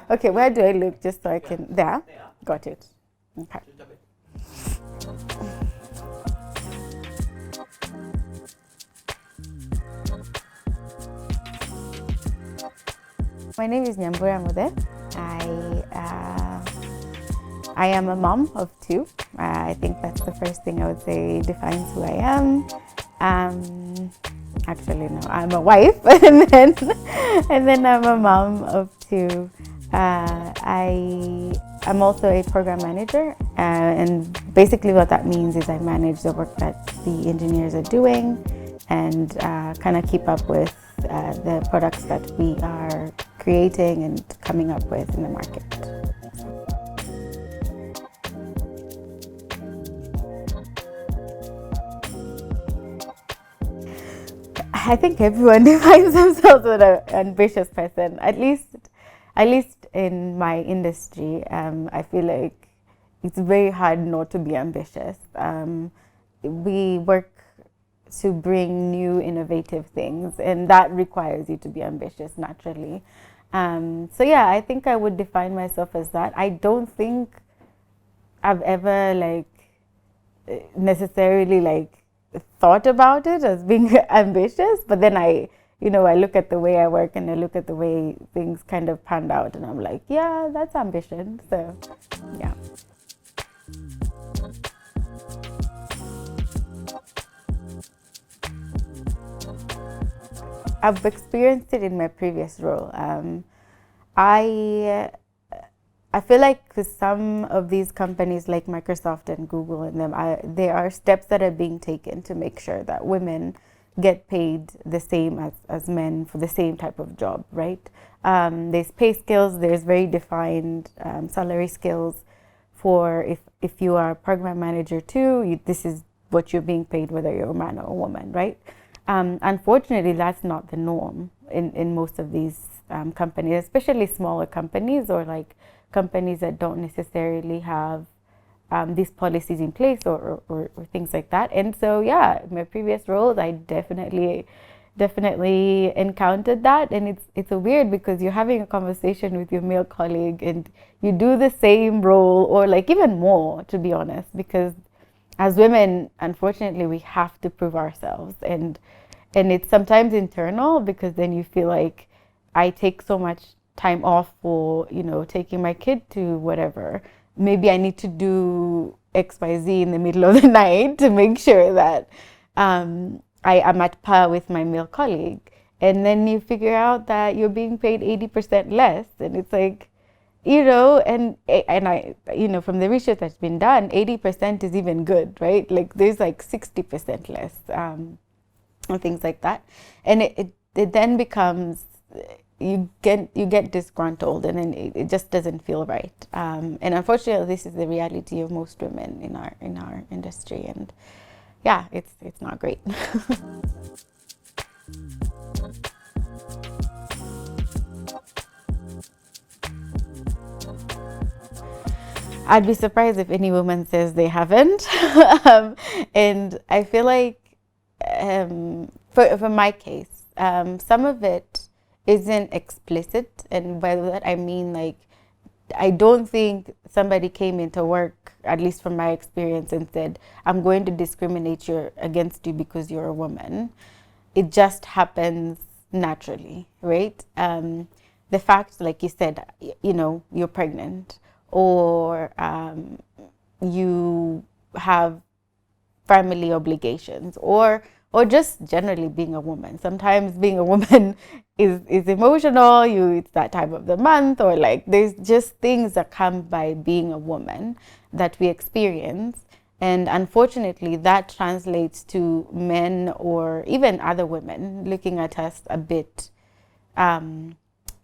Okay, where do I look just so I can? There? Got it. Okay. My name is Nyambura Muthee. I am a mom of two. I think that's the first thing I would say defines who I am. Actually, no, I'm a wife, and then I'm a mom of two. I'm also a program manager, and basically what that means is I manage the work that the engineers are doing, and kind of keep up with the products that we are creating and coming up with in the market. I think everyone defines themselves as an ambitious person. At least in my industry, I feel like it's very hard not to be ambitious. We work to bring new, innovative things, and that requires you to be ambitious naturally. So yeah, I think I would define myself as that. I don't think I've ever necessarily thought about it as being ambitious, but then I look at the way I work and I look at the way things kind of panned out, and I'm like, yeah, that's ambition. So yeah. I've experienced it in my previous role. I feel like with some of these companies like Microsoft and Google and them, there are steps that are being taken to make sure that women get paid the same as men for the same type of job, right? There's pay scales, there's very defined salary scales for if you are a program manager too, this is what you're being paid whether you're a man or a woman, right? Unfortunately, that's not the norm in most of these companies, especially smaller companies or companies that don't necessarily have these policies in place or things like that. And so, yeah, in my previous roles, I definitely encountered that. And it's a weird because you're having a conversation with your male colleague and you do the same role or even more, to be honest, because as women, unfortunately, we have to prove ourselves. And it's sometimes internal because then you feel like I take so much time off for, taking my kid to whatever. Maybe I need to do XYZ in the middle of the night to make sure that I am at par with my male colleague. And then you figure out that you're being paid 80% less. And it's like, and I, from the research that's been done, 80% is even good, right? There's 60% less, and things like that. And it then becomes, you get disgruntled, and then it just doesn't feel right. And unfortunately, this is the reality of most women in our industry, and yeah, it's not great. I'd be surprised if any woman says they haven't. And I feel like, for my case, some of it isn't explicit, and by that I mean I don't think somebody came into work, at least from my experience, and said, I'm going to discriminate against you because you're a woman. It just happens naturally, right? The fact, like you said, you're pregnant, or you have family obligations, or just generally being a woman. Sometimes being a woman is emotional. It's that time of the month, or there's just things that come by being a woman that we experience, and unfortunately that translates to men or even other women looking at us a bit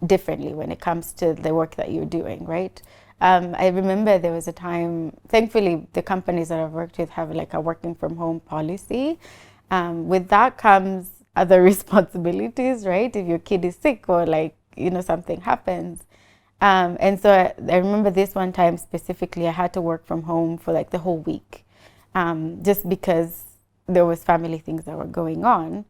differently when it comes to the work that you're doing, right? I remember there was a time, thankfully the companies that I've worked with have a working from home policy. With that comes other responsibilities, right? If your kid is sick or something happens. And so I remember this one time specifically, I had to work from home for the whole week, just because there was family things that were going on.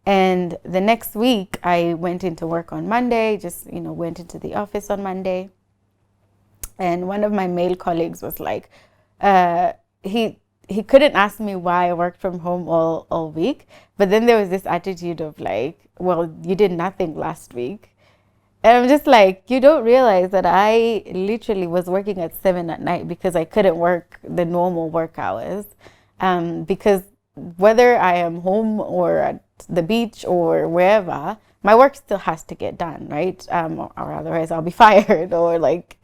And the next week I went into work on Monday, just, went into the office on Monday. And one of my male colleagues was like, uh, he couldn't ask me why I worked from home all week. But then there was this attitude of like, well, you did nothing last week. And I'm just like, you don't realize that I literally was working at 7 at night because I couldn't work the normal work hours. Because whether I am home or at the beach or wherever, my work still has to get done, right? Or otherwise I'll be fired or like,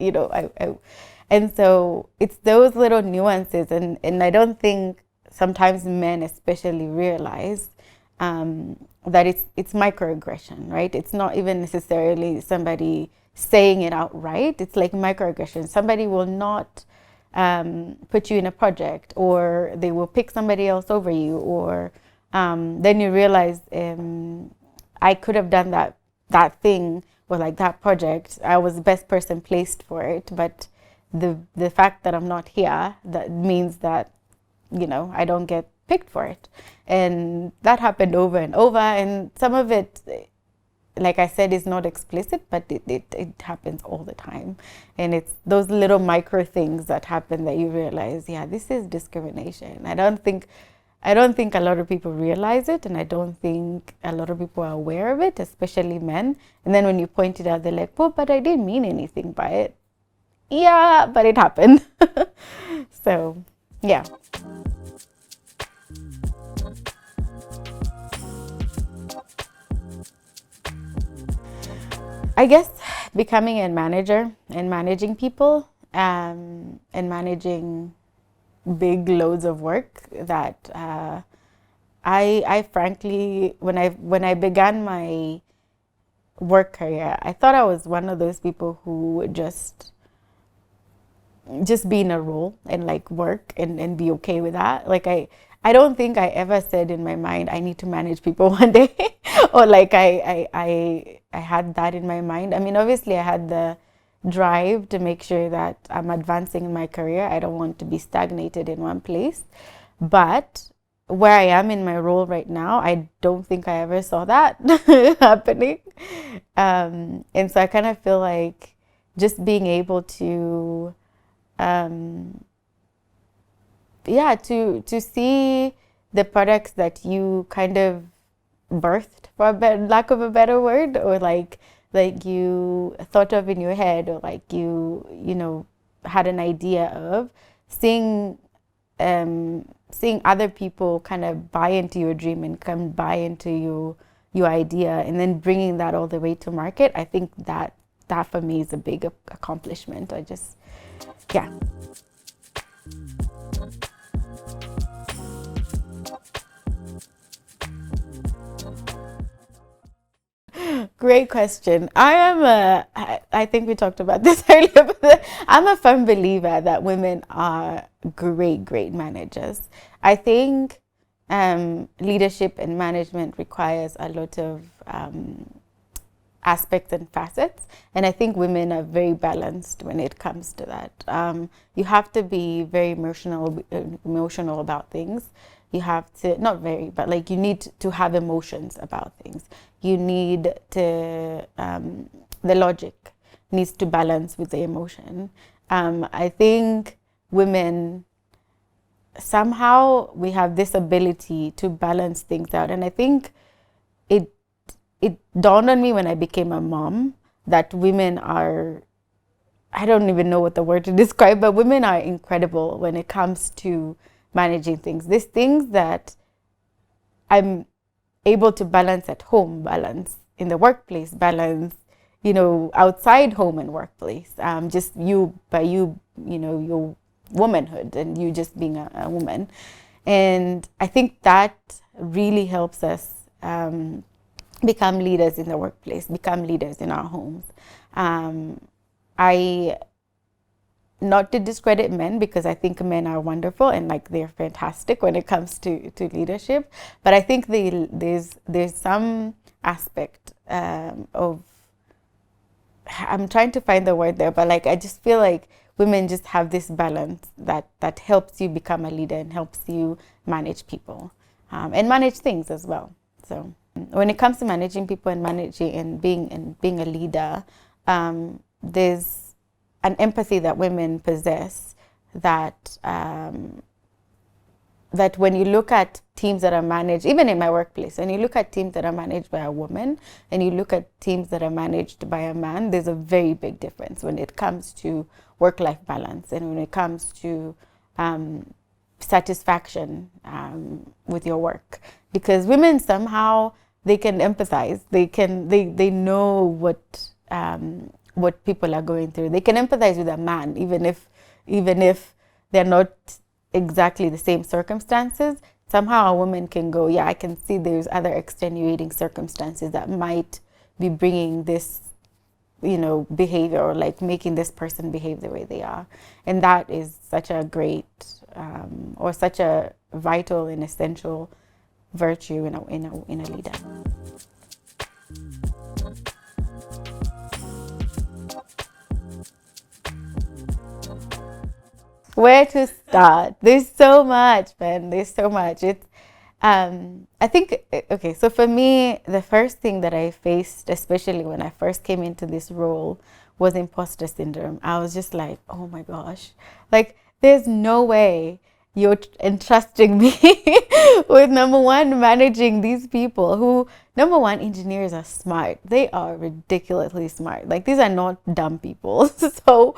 and so it's those little nuances. And I don't think sometimes men especially realize that it's microaggression, right? It's not even necessarily somebody saying it outright. It's like microaggression. Somebody will not put you in a project, or they will pick somebody else over you, or then you realize I could have done that thing or like that project. I was the best person placed for it, but the fact that I'm not here, that means that I don't get picked for it. And that happened over and over. And some of it, like I said, is not explicit, but it happens all the time. And it's those little micro things that happen that you realize, yeah, this is discrimination. I don't think a lot of people realize it, and I don't think a lot of people are aware of it, especially men. And then when you point it out, they're like, well, but I didn't mean anything by it. Yeah, but it happened. So, yeah. I guess becoming a manager and managing people, and managing big loads of work that I frankly, when I began my work career, I thought I was one of those people who would just be in a role and like work and be okay with that. Like I don't think I ever said in my mind I need to manage people one day, or like I had that in my mind. I mean, obviously I had the drive to make sure that I'm advancing in my career. I don't want to be stagnated in one place. But where I am in my role right now, I don't think I ever saw that happening. And so I kind of feel like just being able to to see the products that you kind of birthed, for lack of a better word, or like you thought of in your head, or like you had an idea of, seeing other people kind of buy into your dream and come buy into your idea, and then bringing that all the way to market. I think that for me is a big accomplishment. Yeah. Great question. I think we talked about this earlier, but I'm a firm believer that women are great managers. I think leadership and management requires a lot of aspects and facets, and I think women are very balanced when it comes to that. You have to be very emotional about things. You have to, not very, but like you need to have emotions about things. You need to, the logic needs to balance with the emotion. I think women, somehow we have this ability to balance things out. And I think it dawned on me when I became a mom that women are, I don't even know what the word to describe, but women are incredible when it comes to managing things. These things that I'm able to balance at home, balance in the workplace, balance, outside home and workplace. Just your womanhood and you just being a woman. And I think that really helps us become leaders in the workplace, become leaders in our homes. Not to discredit men, because I think men are wonderful and like they're fantastic when it comes to leadership. But I think there's some aspect of, I'm trying to find the word there, but like I just feel like women just have this balance that helps you become a leader and helps you manage people and manage things as well. So when it comes to managing people and managing and being a leader, there's an empathy that women possess that that when you look at teams that are managed, even in my workplace, and you look at teams that are managed by a woman and you look at teams that are managed by a man, there's a very big difference when it comes to work-life balance and when it comes to satisfaction with your work. Because women somehow, they can empathize. They know what people are going through. They can empathize with a man, even if they're not exactly the same circumstances. Somehow a woman can go, yeah, I can see there's other extenuating circumstances that might be bringing this, behavior, or like making this person behave the way they are. And that is such a great or such a vital and essential virtue in a leader. Where to start? There's so much, man. There's so much. It's I think, okay, so for me, the first thing that I faced, especially when I first came into this role, was imposter syndrome. I was just like, oh my gosh, like there's no way you're entrusting me with, number one, managing these people who, number one, engineers are smart. They are ridiculously smart. Like, these are not dumb people. So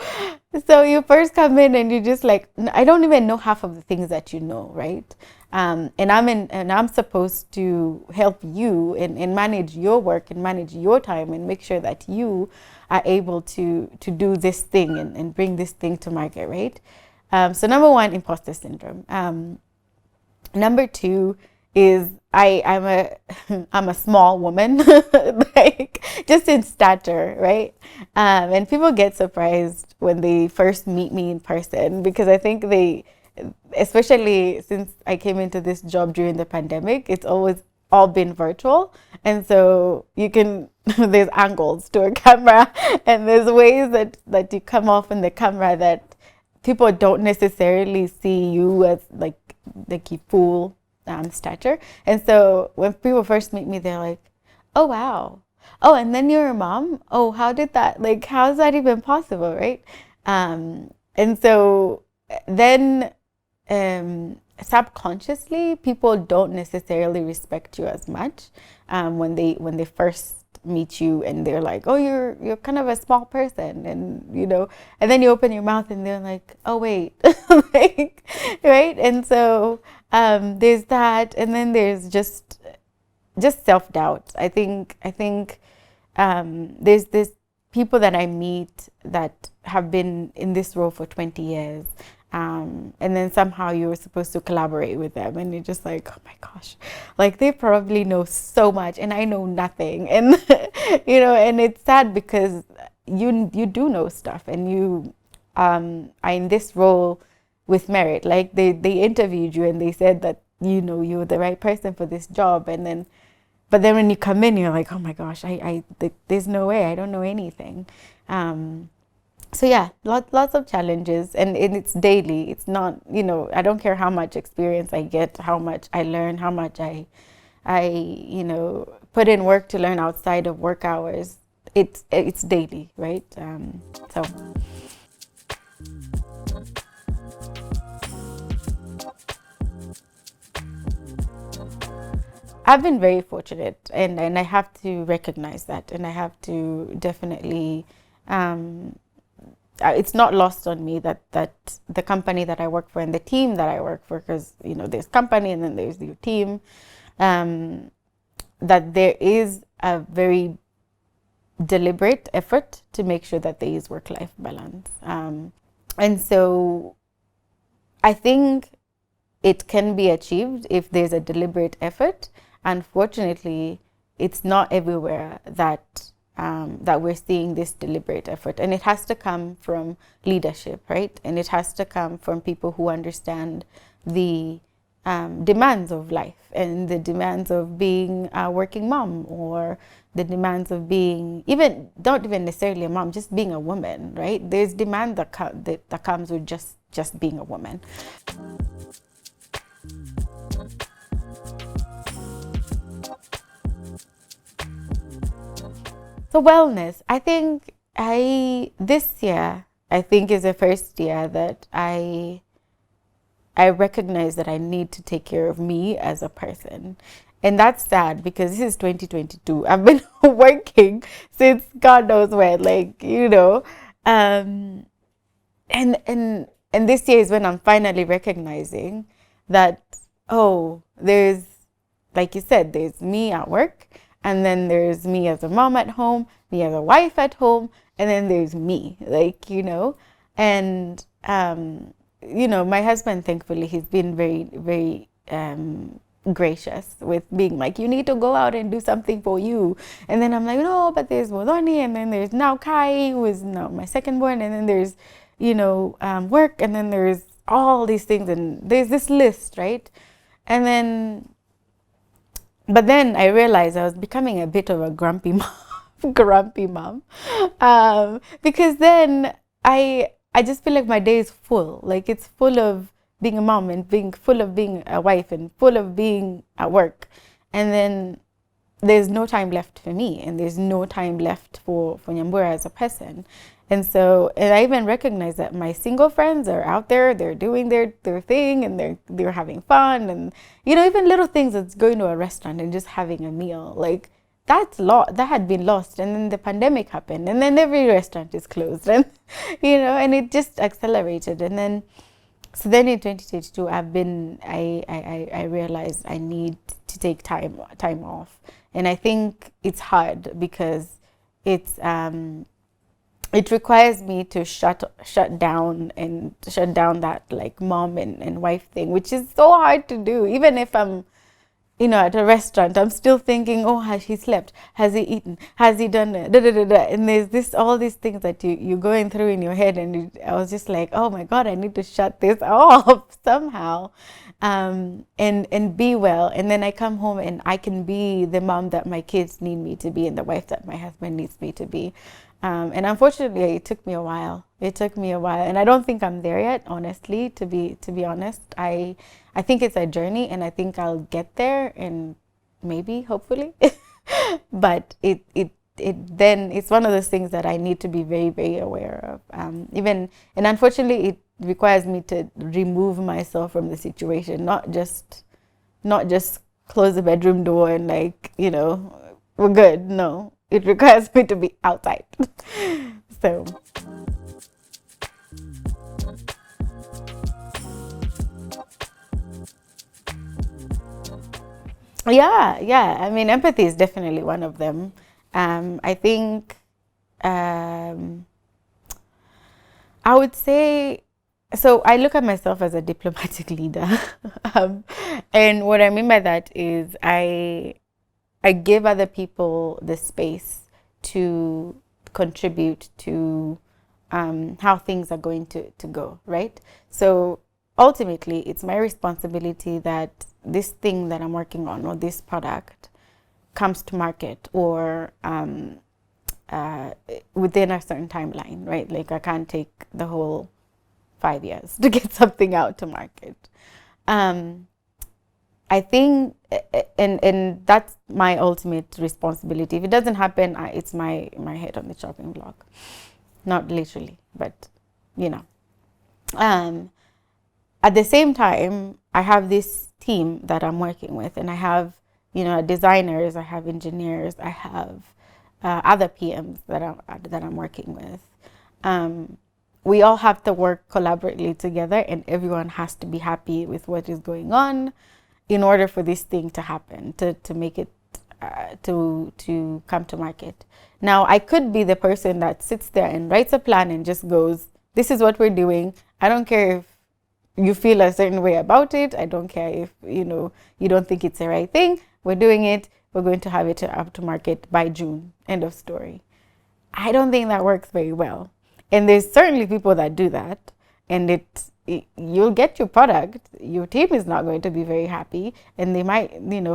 you first come in and you just like, I don't even know half of the things that you know, right? And I'm supposed to help you and manage your work and manage your time and make sure that you are able to do this thing and bring this thing to market, right? So number one, imposter syndrome. Number two is I'm a small woman, like just in stature, right? And people get surprised when they first meet me in person, because I think especially since I came into this job during the pandemic, it's always all been virtual. And so there's angles to a camera and there's ways that you come off in the camera that people don't necessarily see you as like you full stature. And so when people first meet me, they're like, oh, wow. Oh, and then you're a mom? Oh, how's that even possible, right? And so then subconsciously, people don't necessarily respect you as much when they first meet you, and they're like, oh, you're kind of a small person, and and then you open your mouth and they're like, oh wait, like, right? And so there's that, and then there's just self-doubt. I think there's people that I meet that have been in this role for 20 years. And then somehow you were supposed to collaborate with them, and you're just like, oh my gosh, like they probably know so much and I know nothing. And and it's sad because you do know stuff, and you are in this role with merit. Like they interviewed you and they said that you were the right person for this job, but then when you come in, you're like, oh my gosh, there's no way, I don't know anything. So yeah, lots of challenges, and it's daily. It's not, I don't care how much experience I get, how much I learn, how much I put in work to learn outside of work hours. It's daily, right? So. I've been very fortunate, and I have to recognize that, and I have to definitely it's not lost on me that the company that I work for and the team that I work for, because there's company and then there's your team, that there is a very deliberate effort to make sure that there is work-life balance, and so I think it can be achieved if there's a deliberate effort. Unfortunately, it's not everywhere that we're seeing this deliberate effort, and it has to come from leadership, right? And it has to come from people who understand the demands of life and the demands of being a working mom, or the demands of being not even necessarily a mom, just being a woman, right? There's demand that comes with just being a woman. So wellness, I think this year I think is the first year that I recognize that I need to take care of me as a person. And that's sad because this is 2022. I've been working since God knows when, like, Um, and this year is when I'm finally recognizing that, oh, there's, like you said, there's me at work, and then there's me as a mom at home, me as a wife at home, and then there's me, like, and my husband, thankfully, he's been very, very gracious with being like, you need to go out and do something for you. And then I'm like, no, but there's Muthee, and then there's now Kai, who is now my second born, and then there's work, and then there's all these things, and there's this list, right? And then, but then I realized I was becoming a bit of a grumpy mom, because then I just feel like my day is full, like it's full of being a mom and being full of being a wife and full of being at work, and then there's no time left for me, and there's no time left for Nyambura as a person. And so, and I even recognize that my single friends are out there, they're doing their thing, and they're having fun, and even little things, that's going to a restaurant and just having a meal, like that had been lost. And then the pandemic happened, and then every restaurant is closed, and and it just accelerated. And then so then in 2022, I realized I need to take time off. And I think it's hard because it requires me to shut down that like mom and wife thing, which is so hard to do. Even if I'm at a restaurant, I'm still thinking, oh, has he slept? Has he eaten? Has he done it? And there's all these things that you're going through in your head. And I was just like, oh my God, I need to shut this off somehow, and be well. And then I come home and I can be the mom that my kids need me to be, and the wife that my husband needs me to be. And unfortunately, it took me a while. And I don't think I'm there yet, honestly, to be honest. I think it's a journey, and I think I'll get there, and maybe, hopefully. But then it's one of those things that I need to be very, very aware of. And unfortunately, it requires me to remove myself from the situation, not just close the bedroom door and we're good. No, it requires me to be outside. So. Yeah. I mean, empathy is definitely one of them. I think I would say, so I look at myself as a diplomatic leader. And what I mean by that is I give other people the space to contribute to how things are going to go, right? So ultimately, it's my responsibility that this thing that I'm working on, or this product, comes to market, or within a certain timeline, right? Like I can't take the whole 5 years to get something out to market. I think, and that's my ultimate responsibility. If it doesn't happen, it's my head on the chopping block. Not literally, but at the same time, I have this team that I'm working with, and I have, designers, I have engineers, I have other PMs that I'm working with. We all have to work collaboratively together, and everyone has to be happy with what is going on in order for this thing to happen, to make it to come to market. Now, I could be the person that sits there and writes a plan and just goes, this is what we're doing. I don't care if you feel a certain way about it. I don't care if you don't think it's the right thing. We're doing it. We're going to have it up to market by June. End of story. I don't think that works very well. And there's certainly people that do that, and you'll get your product. Your team is not going to be very happy, and they might,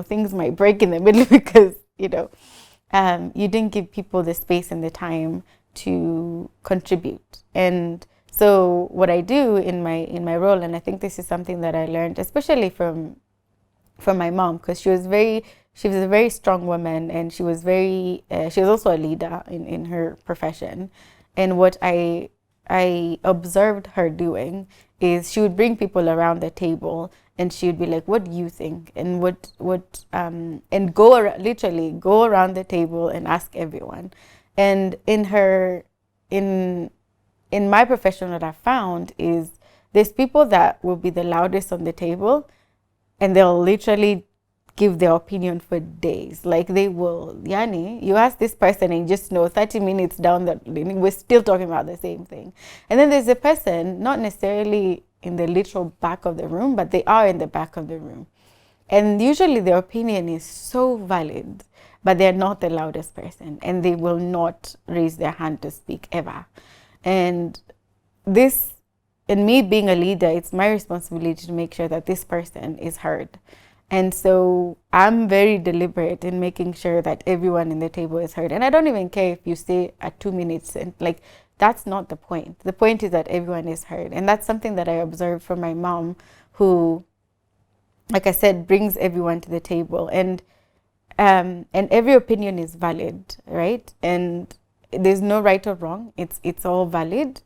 things might break in the middle because you didn't give people the space and the time to contribute. And so what I do in my role, and I think this is something that I learned, especially from my mom, because she was a very strong woman, and she was also a leader in her profession. And what I I observed her doing is she would bring people around the table and she would be like, what do you think? And and literally go around the table and ask everyone. And in my profession, what I found is there's people that will be the loudest on the table and they'll literally give their opinion for days. Like they will, Yani, you ask this person and you just know 30 minutes down the line, we're still talking about the same thing. And then there's a person, not necessarily in the literal back of the room, but they are in the back of the room. And usually their opinion is so valid, but they're not the loudest person and they will not raise their hand to speak ever. And this, and me being a leader, it's my responsibility to make sure that this person is heard. And so I'm very deliberate in making sure that everyone in the table is heard. And I don't even care if you stay at 2 minutes, and like, that's not the point. The point is that everyone is heard. And that's something that I observed from my mom, who, like I said, brings everyone to the table. And every opinion is valid, right? And there's no right or wrong. It's all valid.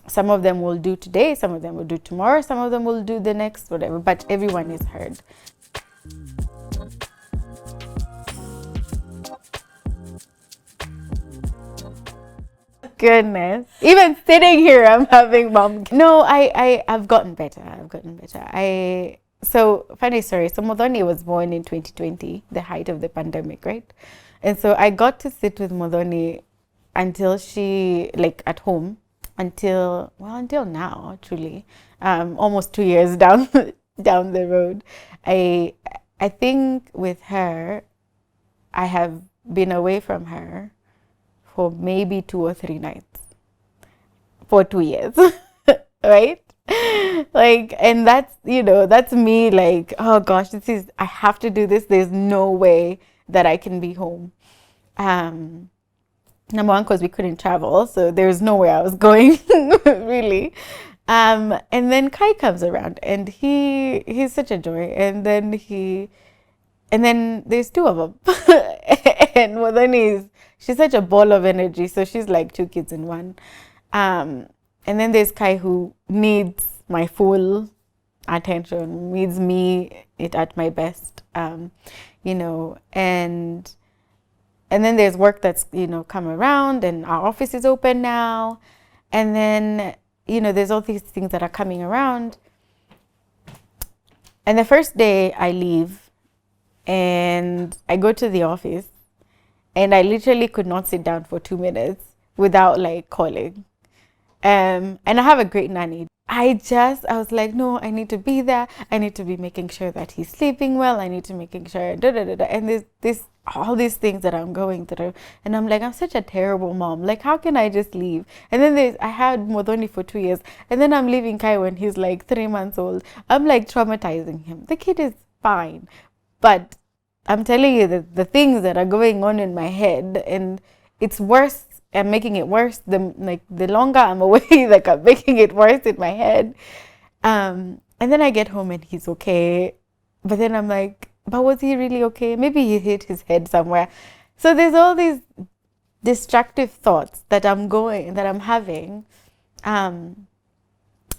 Some of them will do today, some of them will do tomorrow, some of them will do the next, whatever, but everyone is heard. Goodness. Even sitting here, I'm having mom. No, I've gotten better. So funny story. So Muthee was born in 2020, the height of the pandemic, right? And so I got to sit with Muthee until she, like at home, until now, truly, almost 2 years down the road. I think with her, I have been away from her for maybe 2 or 3 nights for 2 years, right? Like, and that's me, like, oh gosh, I have to do this. There's no way that I can be home. Number one, because we couldn't travel, so there's no way I was going, really. And then Kai comes around, and he's such a joy. And then there's 2 of them, and Muthee she's such a ball of energy. So she's like 2 kids in one. And then there's Kai, who needs my full attention, needs me at my best, and then there's work that's, come around, and our office is open now. And then, there's all these things that are coming around. And the first day I leave and I go to the office, and I literally could not sit down for 2 minutes without like calling. And I have a great nanny. I was like, no, I need to be there. I need to be making sure that he's sleeping well. I need to making sure, And there's all these things that I'm going through. And I'm like, I'm such a terrible mom. Like, how can I just leave? And then I had Muthee for 2 years. And then I'm leaving Kai when he's like 3 months old. I'm like traumatizing him. The kid is fine. But I'm telling you that the things that are going on in my head, and it's worse. I'm making it worse. The longer I'm away, like I'm making it worse in my head. And then I get home and he's okay. But then I'm like, but was he really okay? Maybe he hit his head somewhere. So there's all these destructive thoughts that I'm having. And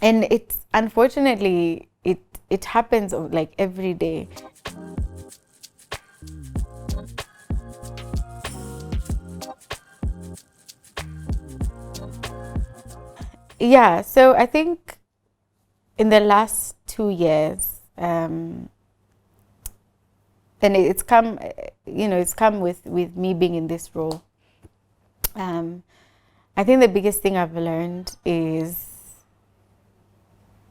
it's unfortunately, it happens like every day. Yeah, so I think in the last 2 years, and it's come with me being in this role. I think the biggest thing I've learned is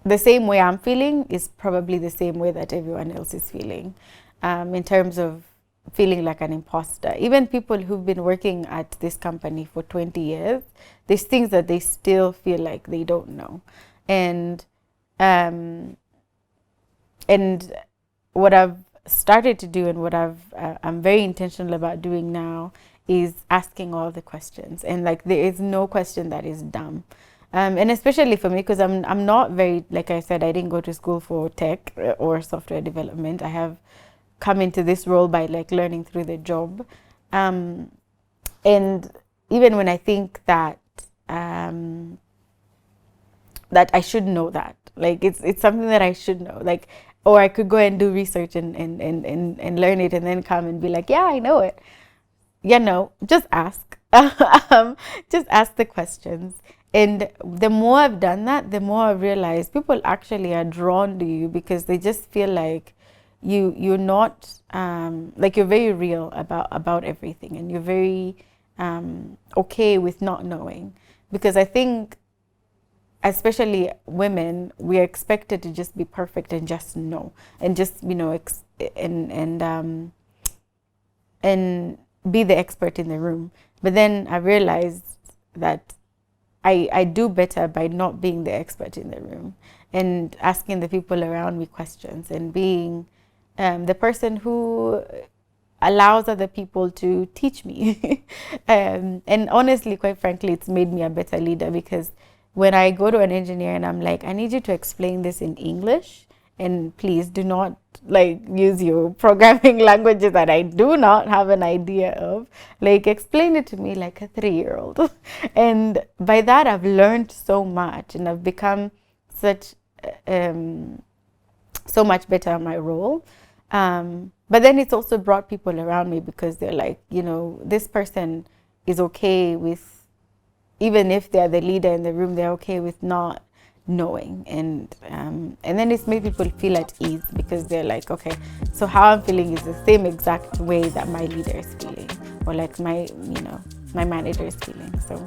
the same way I'm feeling is probably the same way that everyone else is feeling, in terms of feeling like an imposter. Even people who've been working at this company for 20 years, there's things that they still feel like they don't know. And what I've started to do, and what I'm very intentional about doing now, is asking all the questions. And like, there is no question that is dumb. And especially for me, because I'm not very, like I said, I didn't go to school for tech or software development. I have come into this role by like learning through the job. And even when I think that that I should know that. Like it's something that I should know. Like, or I could go and do research and learn it and then come and be like, yeah, I know it. Yeah, no, just ask. Just ask the questions. And the more I've done that, the more I've realized people actually are drawn to you because they just feel like you're not like you're very real about everything, and you're very okay with not knowing. Because I think, especially women, we are expected to just be perfect and just know, and just and be the expert in the room. But then I realized that I do better by not being the expert in the room and asking the people around me questions, and being the person who allows other people to teach me. And honestly, quite frankly, it's made me a better leader, because when I go to an engineer and I'm like, I need you to explain this in English, and please do not like use your programming languages that I do not have an idea of. Like, explain it to me like a 3-year-old. And by that, I've learned so much, and I've become such so much better at my role. But then it's also brought people around me, because they're like, this person is okay with, even if they're the leader in the room, they're okay with not knowing. And then it's made people feel at ease, because they're like, okay, so how I'm feeling is the same exact way that my leader is feeling, or like my manager is feeling. So